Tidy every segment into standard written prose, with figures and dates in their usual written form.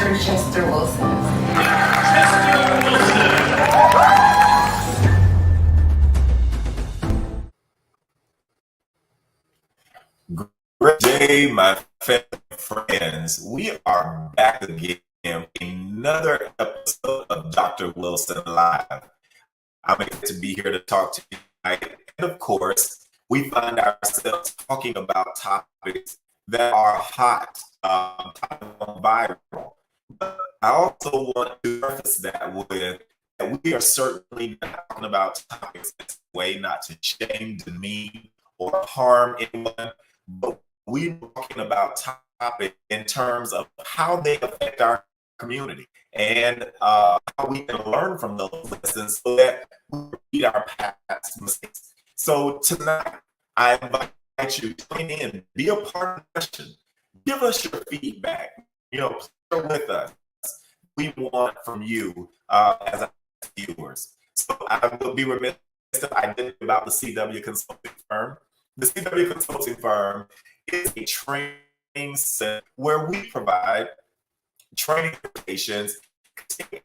Dr. Chester Wilson. Great day, my family and friends. We are back again with another episode of Dr. Wilson Live. I'm excited to be here to talk to you tonight. And of course, we find ourselves talking about topics that are hot, viral. But I also want to preface that with that we are certainly not talking about topics this way, not to shame, demean, or harm anyone, but we're talking about topics in terms of how they affect our community and how we can learn from those lessons so that we repeat our past mistakes. So tonight, I invite you to tune in, be a part of the discussion, give us your feedback, share with us. We want from you as our viewers. So I will be remiss if I did about the CW Consulting Firm. The CW Consulting Firm is a training center where we provide training applications,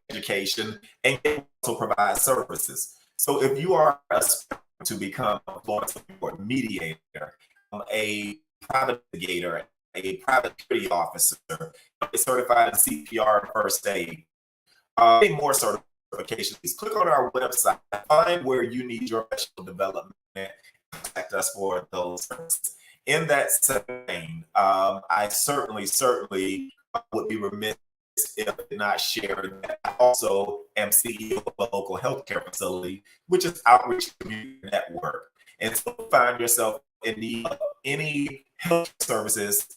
education, and also provide services. So if you are aspiring to become a influencer or mediator, a private investigator, a private security officer, certified in CPR and first aid, any more certifications, please click on our website, find where you need your professional development, contact us for those services. In that vein, I certainly would be remiss if I did not share that I also am CEO of a local healthcare facility, which is Outreach Community Network. And so find yourself in need of any health services,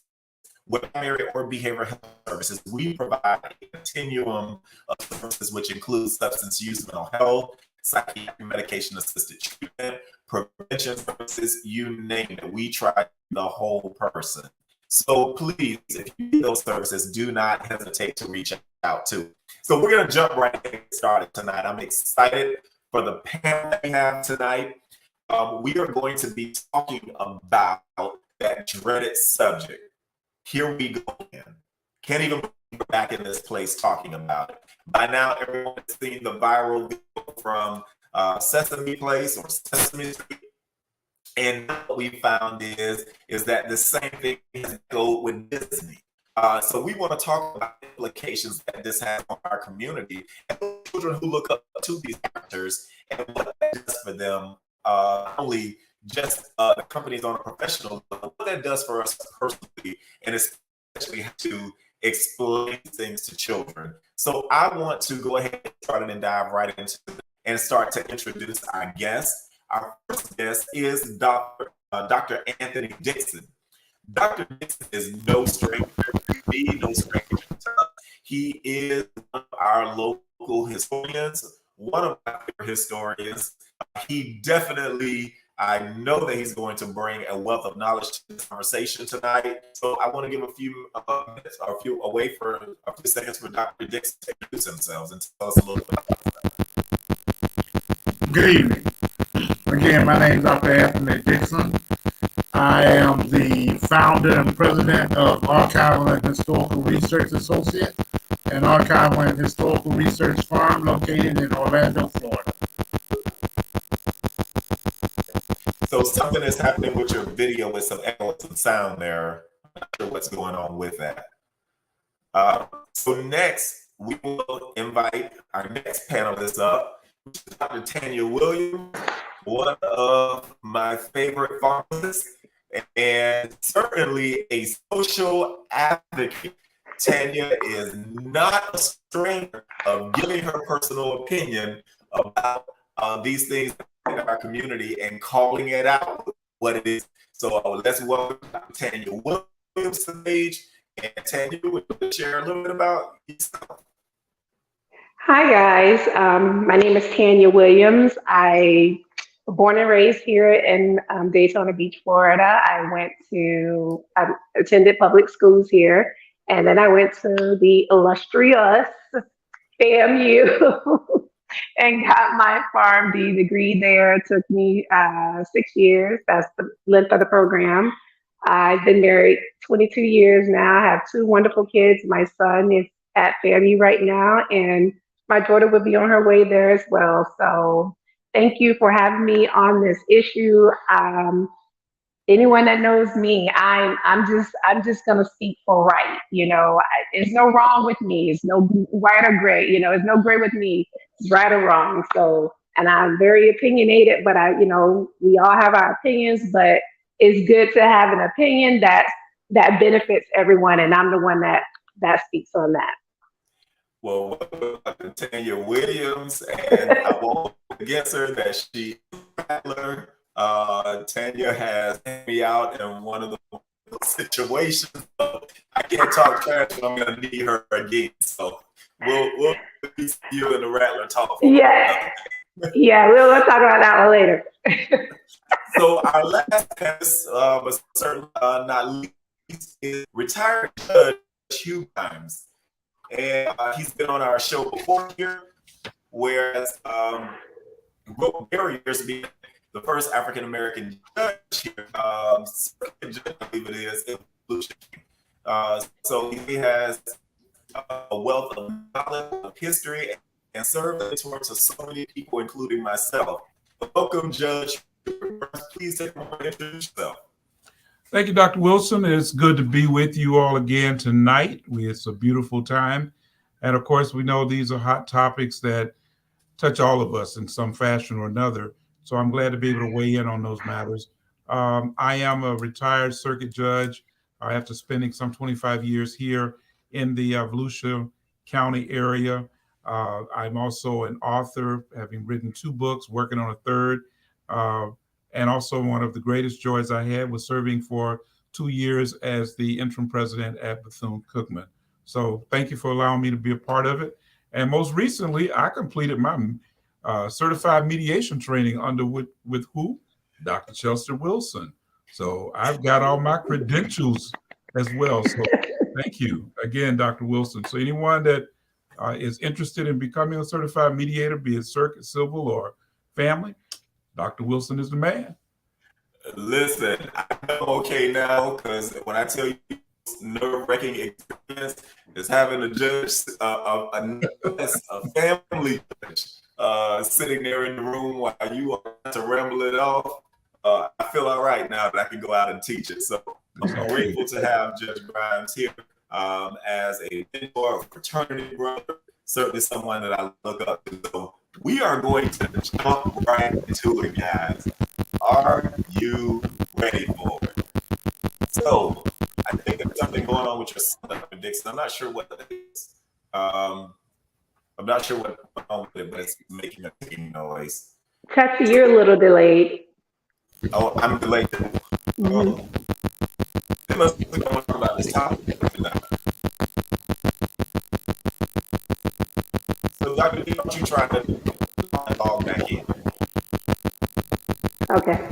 whether primary or behavioral health services, we provide a continuum of services which includes substance use, mental health, psychiatric medication-assisted treatment, prevention services, you name it. We try the whole person. So please, if you need those services, do not hesitate to reach out to. So we're going to jump right in and get started tonight. I'm excited for the panel that we have tonight. We are going to be talking about that dreaded subject. Here we go again. Can't even be back in this place talking about it. By now, everyone has seen the viral video from Sesame Place or Sesame Street. And what we found is that the same thing has to go with Disney. So we want to talk about the implications that this has on our community and children who look up to these characters and what that does for them, not only just the companies on a professional level, what that does for us personally, and especially to explain things to children. So I want to go ahead and start and dive right into it and start to introduce our guests. Our first guest is Dr. Anthony Dixon. Dr. Dixon is no stranger to me, no stranger to us. He is one of our local historians, one of our favorite historians. He definitely, I know that he's going to bring a wealth of knowledge to this conversation tonight. So I want to give a few minutes or a few seconds for Dr. Dixon to introduce themselves and tell us a little bit about themselves. Good evening. Again, my name is Dr. Anthony Dixon. I am the founder and president of Archival and Historical Research Associate, an archival and historical research firm located in Orlando, Florida. So something is happening with your video with some echo and some sound there. I'm not sure what's going on with that. So next, we will invite our next panelist up, which is Dr. Tanya Williams, one of my favorite pharmacists, and certainly a social advocate. Tanya is not a stranger of giving her personal opinion about these things in our community and calling it out what it is. So let's welcome Dr. Tanya Williams to the stage. And Tanya, would you share a little bit about yourself? Hi guys, my name is Tanya Williams. I was born and raised here in Daytona Beach, Florida. I attended public schools here, and then I went to the illustrious FAMU and got my PharmD degree there. It took me 6 years. That's the length of the program. I've been married 22 years now. I have two wonderful kids. My son is at Fairview right now, and my daughter will be on her way there as well. So thank you for having me on this issue. Anyone that knows me, I'm just gonna speak for right. There's no wrong with me. It's no right or gray. There's no gray with me. It's right or wrong. So, and I'm very opinionated, but we all have our opinions. But it's good to have an opinion that benefits everyone, and I'm the one that speaks on that. Well, welcome to Tanya Williams, and I won't guess her that she is a rattler. Tanya has me out in one of the situations. So I can't talk trash, but I'm gonna need her again. So we'll see you in the rattler talk. Yeah, yeah, we'll talk about that one later. So our last guest, but certainly not least, is retired Judge Hugh Grimes. And he's been on our show before here, whereas broke barriers being the first African American judge here, judge, I believe it is, evolution. So he has a wealth of knowledge of history and served as a mentor to so many people, including myself. Welcome, Judge. Please take a moment to introduce yourself. Thank you, Dr. Wilson. It's good to be with you all again tonight. It's a beautiful time. And of course, we know these are hot topics that touch all of us in some fashion or another. So I'm glad to be able to weigh in on those matters. I am a retired circuit judge after spending some 25 years here in the Volusia County area. I'm also an author, having written 2 books, working on a third. And also one of the greatest joys I had was serving for 2 years as the interim president at Bethune-Cookman. So thank you for allowing me to be a part of it. And most recently, I completed my certified mediation training with who? Dr. Chester Wilson. So I've got all my credentials as well. So thank you again, Dr. Wilson. So anyone that is interested in becoming a certified mediator, be it circuit, civil, or family, Dr. Wilson is the man. Listen, I know okay now, because when I tell you nerve-wracking experience is having a judge, a family judge, sitting there in the room while you are to ramble it off. I feel all right now that I can go out and teach it. So I'm grateful to have Judge Grimes here as a mentor, a fraternity brother, certainly someone that I look up to. So we are going to jump right into it, guys. Are you ready for it? So I think there's something going on with your son, Dr. Dixon. I'm not sure what it is. I'm not sure what's going on with it, but it's making a ticking noise. Chester, you're a little delayed. Oh, I'm delayed. Oh. They must be going on about this topic. So, Dr. D, don't you try to log back in? Okay.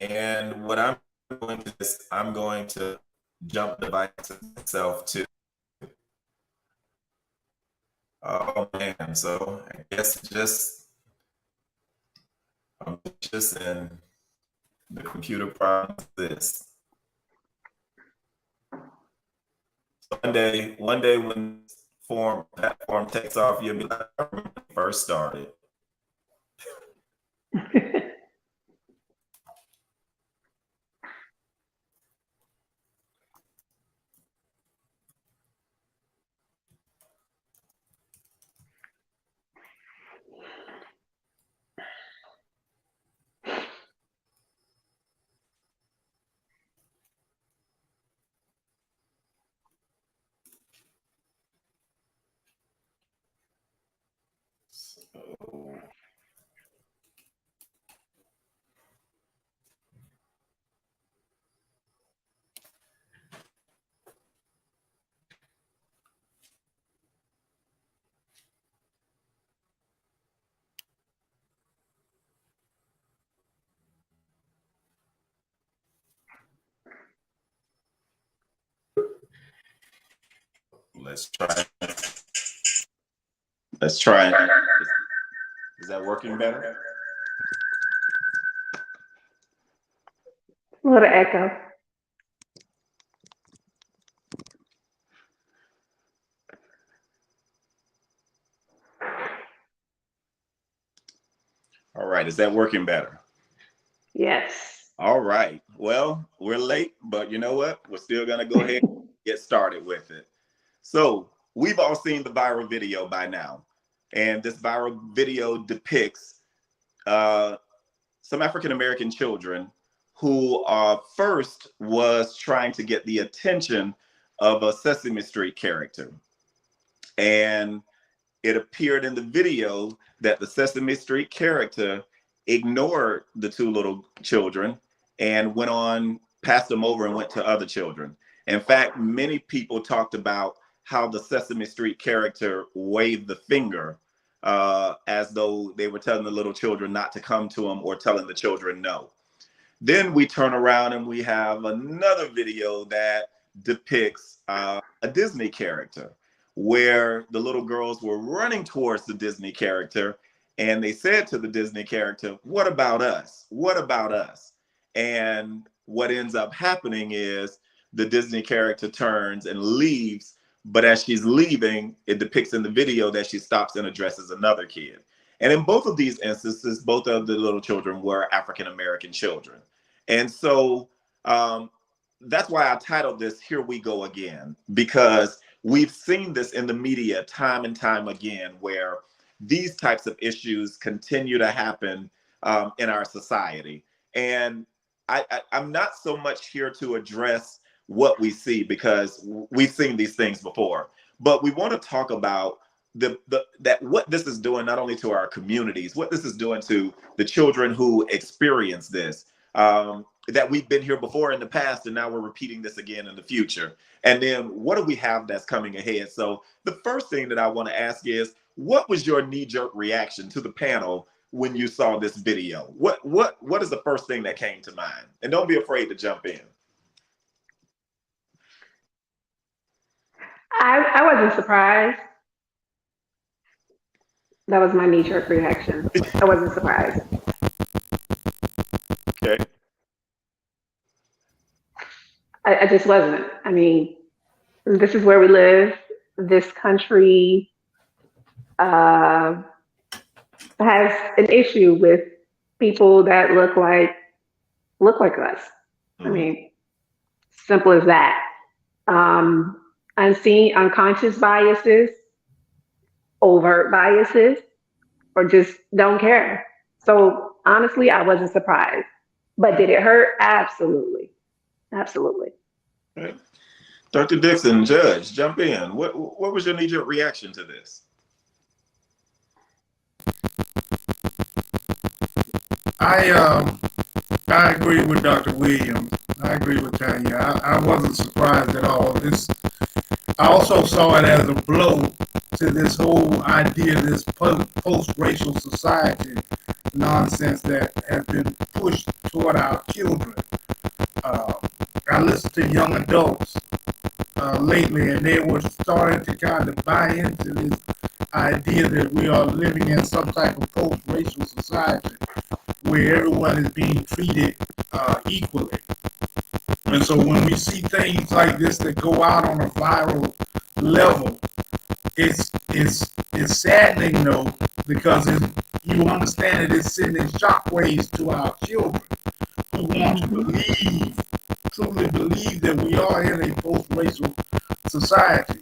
And what I'm doing is I'm going to jump device myself to. Oh man, so I guess I'm just in the computer process this. So one day when platform takes off, you'll be like, I remember when it first started. So let's try. Let's try. Is that working better? A little echo. All right, is that working better? Yes. All right. Well, we're late, but you know what? We're still going to go ahead and get started with it. So we've all seen the viral video by now. And this viral video depicts some African-American children who first was trying to get the attention of a Sesame Street character. And it appeared in the video that the Sesame Street character ignored the two little children and went on, passed them over and went to other children. In fact, many people talked about how the Sesame Street character waved the finger as though they were telling the little children not to come to them or telling the children no. Then we turn around and we have another video that depicts a Disney character where the little girls were running towards the Disney character and they said to the Disney character, "What about us? What about us?" And what ends up happening is the Disney character turns and leaves, but as she's leaving, it depicts in the video that she stops and addresses another kid. And in both of these instances, both of the little children were African-American children. And so that's why I titled this "Here We Go Again," because we've seen this in the media time and time again, where these types of issues continue to happen in our society. And I'm not so much here to address what we see, because we've seen these things before, but we want to talk about that what this is doing not only to our communities, what this is doing to the children who experience this. That we've been here before in the past, and now we're repeating this again in the future. And then what do we have that's coming ahead? So the first thing that I want to ask is, what was your knee-jerk reaction to the panel when you saw this video? What is the first thing that came to mind? And don't be afraid to jump in. I wasn't surprised. That was my knee-jerk reaction. I wasn't surprised. Okay. I just wasn't. I mean, this is where we live. This country has an issue with people that look like us. I mean, simple as that. Unseen, unconscious biases, overt biases, or just don't care. So honestly, I wasn't surprised. But did it hurt? Absolutely. Absolutely. Okay. Dr. Dixon, Judge, jump in. What was your knee-jerk reaction to this? I agree with Dr. Williams. I agree with Tanya. I wasn't surprised at all. I also saw it as a blow to this whole idea, this post-racial society nonsense that has been pushed toward our children. I listened to young adults lately, and they were starting to kind of buy into this idea that we are living in some type of post-racial society where everyone is being treated equally. And so when we see things like this that go out on a viral level, it's saddening though, because you understand that it's sending shockwaves to our children who want to truly believe that we are in a post-racial society.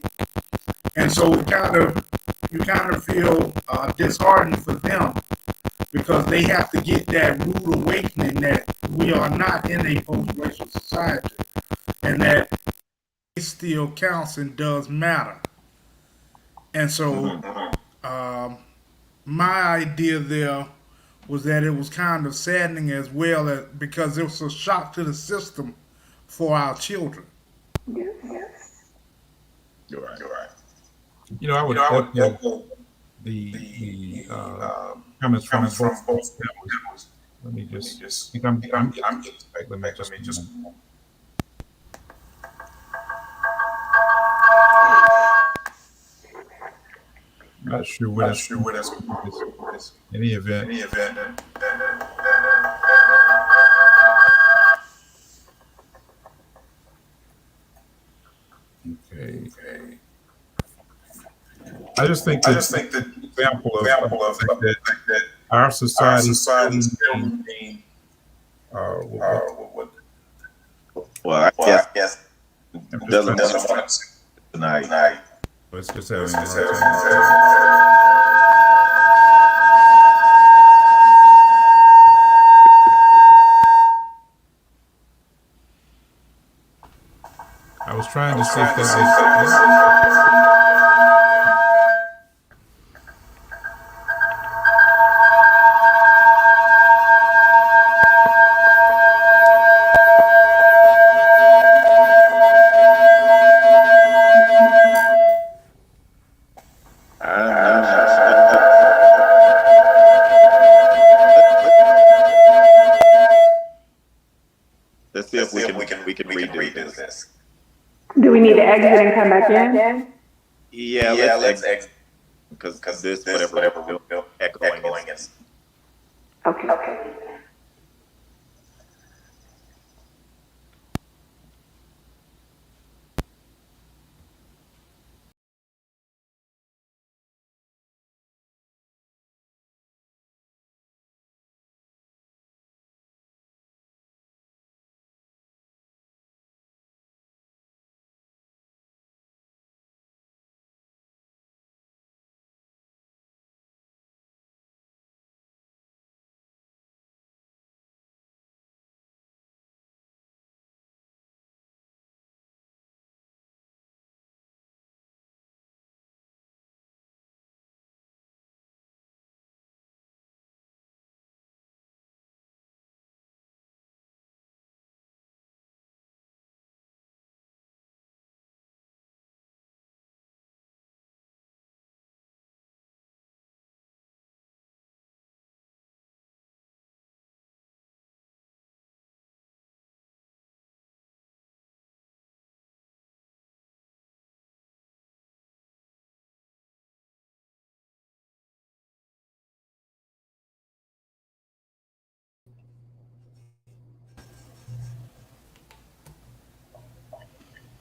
And so you kind of feel disheartened for them, because they have to get that rude awakening that we are not in a post-racial society, and that it still counts and does matter. And so my idea there was that it was kind of saddening as well, because it was a shock to the system for our children. Yes. You're right. You know, I would echo the comments from both panelists. Let me just, I think I'm let me just not sure what that's any event. Okay. I just think that example of the fact that our society still remains, what, Well, I guess I'm just doesn't trying want to, to tonight. it's just having a hard time. I was trying to see if that was. I'm not sure. Let's see if we can redo this. Do we need to exit and come back in? Yeah, let's exit because this whatever we're doing echoing is. Okay.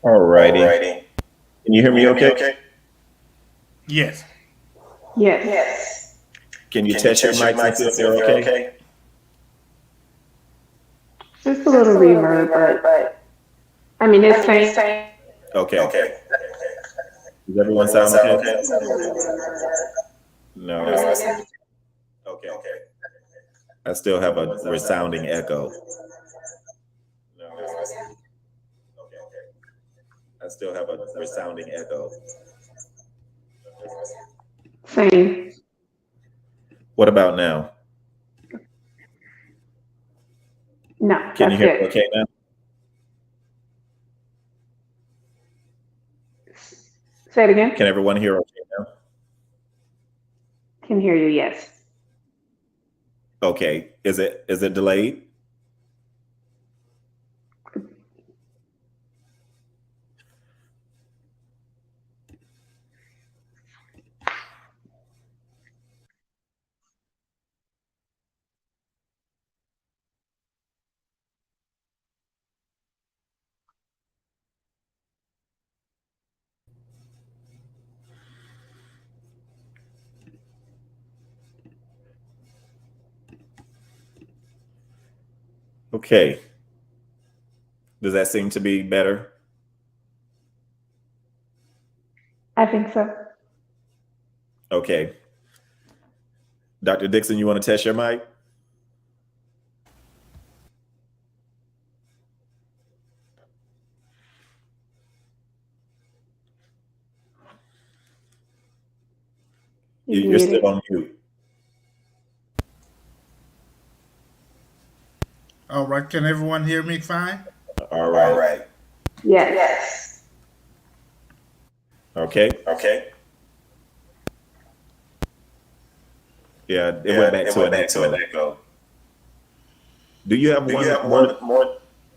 All righty. Can you hear me okay? Yes. Yes. Can you test your mics and see if they're okay? Just a little reverb, but I mean, it's same. Okay. Does everyone sound okay? No. Okay. I still have a resounding echo. No. Okay. I still have a resounding echo. Same. What about now? No, Can you that's hear me good. okay now? Say it again. Can everyone hear okay now? Can hear you. Yes. Okay. Is it delayed? Okay. Does that seem to be better? I think so. Okay. Dr. Dixon, you want to test your mic? You're still on mute. All right. Can everyone hear me fine? All right. Yes. Okay. Yeah, it went back to an echo. Do you have one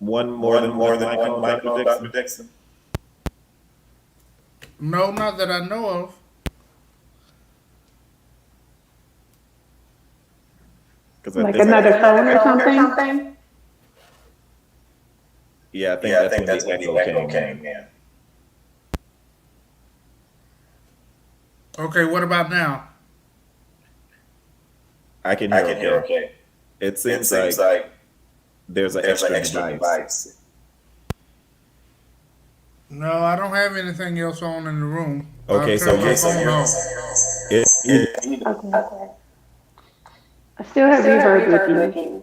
more than one mic on, Dr. Dixon? No, not that I know of. Like another phone or something? Yeah, I think that's when the echo came in. Okay, what about now? I can hear okay. It seems like there's an extra device. No, I don't have anything else on in the room. Okay, I'll so turn my phone off. Okay. I still have reverb looking.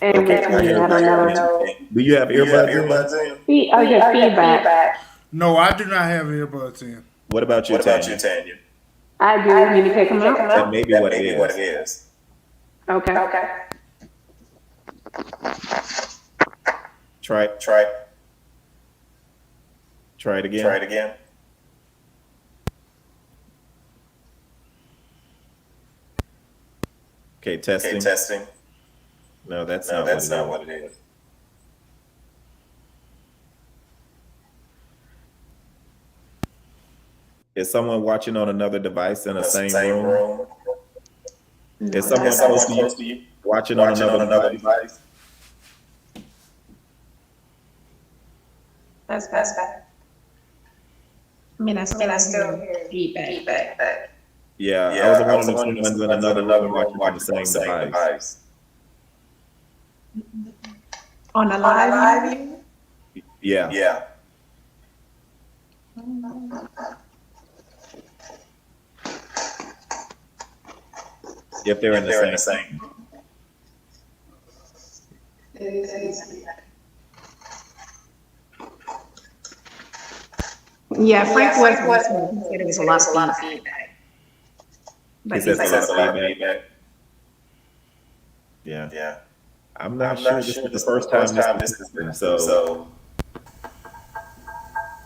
And Okay, with me, I don't know. do you have earbuds in? I get feedback. No, I do not have earbuds in. What about you, Tanya? I do. You need to take them out? That may be what it is. Okay. Try it again. Okay, testing. No, that's not what it is. Is someone watching on another device in the same room? Is someone close to you watching on another device? That's bad. I mean, I still hear feedback. Yeah, I was wondering if someone's in another room watching on the same device. On the live view? Yeah. If they're in the same. Yeah, Frank was he said it was a lot of feedback. He says a lot of feedback. Yeah. I'm not sure this is the first time this has been, so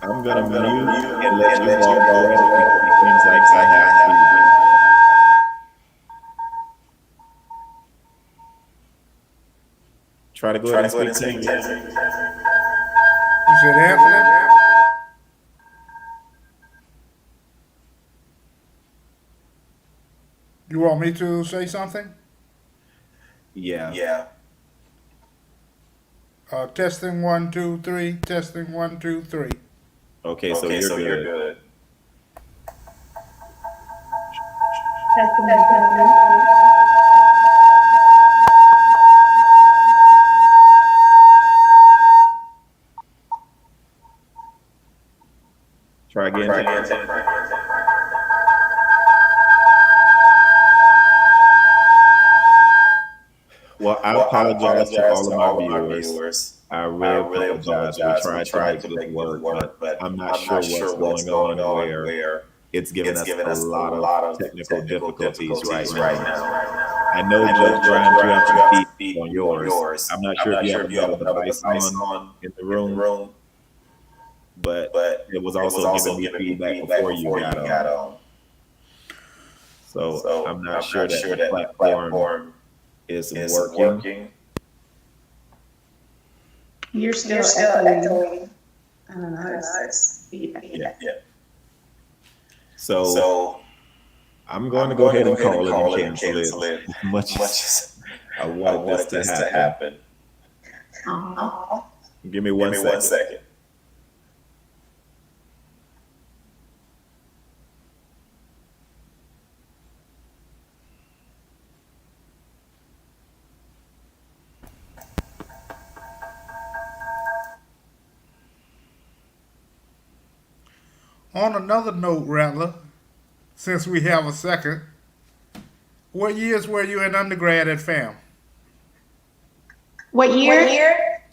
I'm gonna mute and let you all go ahead. It seems like I have to. Try to go ahead and speak. You said Anthony? You want me to say something? Yeah. Testing 1, 2, 3. Testing 1, 2, 3. Okay, so you're good. Try again. Well, I apologize to all of my viewers. I really apologize. We tried to make this work, but I'm not sure what's going on where it's giving us a lot of technical difficulties right now. I know Judge Grimes, you have some feed on yours. I'm not sure if you have another device on in the room, but it was also giving me feedback before you got on. So I'm not sure that the platform is working. You're still echoing. I don't know. It's feedback. Yeah. So I'm going to go ahead and call it and cancel it as much as I wanted this to happen. Give me one second. On another note, Rattler, since we have a second, what years were you in undergrad at FAM? What year?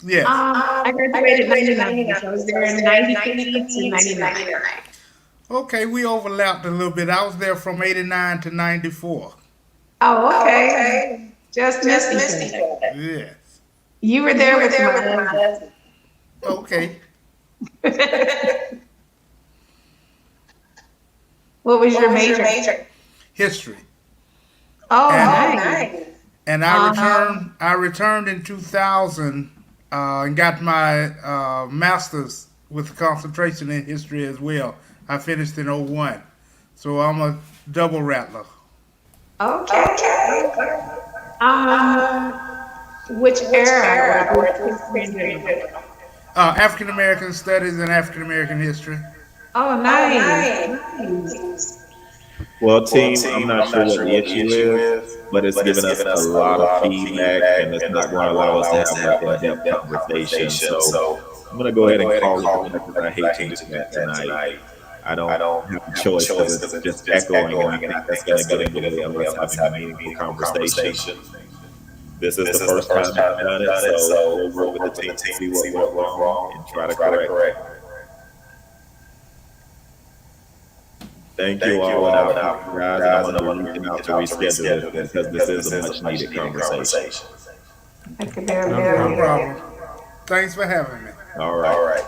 Yes. I graduated in 99. So I was there in 93 to 99. Okay, we overlapped a little bit. I was there from 89 to 94. Oh, okay. Just missed each other. Yes. You were there with my husband. Okay. What was your major? History. Oh, nice. And I returned in 2000 and got my master's with concentration in history as well. I finished in 01. So I'm a double rattler. Okay. Which era? African American studies and African American history. Oh, nice. Well, team, I'm not sure what the issue is, but it's giving us a lot of feedback, and it's not going to allow us to have an in-depth conversation. So I'm going to go ahead and call it back because I hate to do that tonight. I don't have a choice because it's just echoing, and I think that's going to get in the way of us having a meaningful conversation. This is the first time I've done it, so we'll work with the team to see what went wrong and try to correct. Thank you all, and out, guys. And I'm going to be reaching out to reschedule this because this is a much needed conversation. Thank you very No much. problem. Thanks for having me. All right.